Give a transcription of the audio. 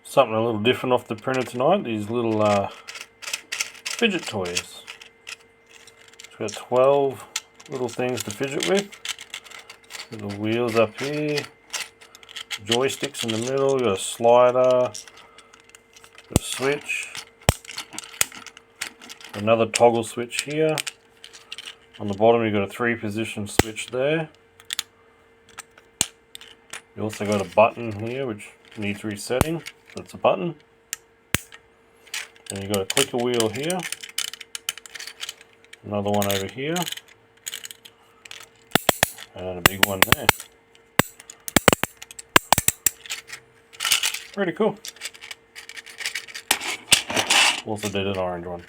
Something a little different off the printer tonight, these little fidget toys. It's got 12 little things to fidget with. Little wheels up here, joysticks in the middle, got a slider, got a switch, another toggle switch here. On the bottom you've got a 3-position switch there. You also got a button here which needs resetting. That's a button. And you've got a clicker wheel here. Another one over here. And a big one there. Pretty cool. Also did an orange one.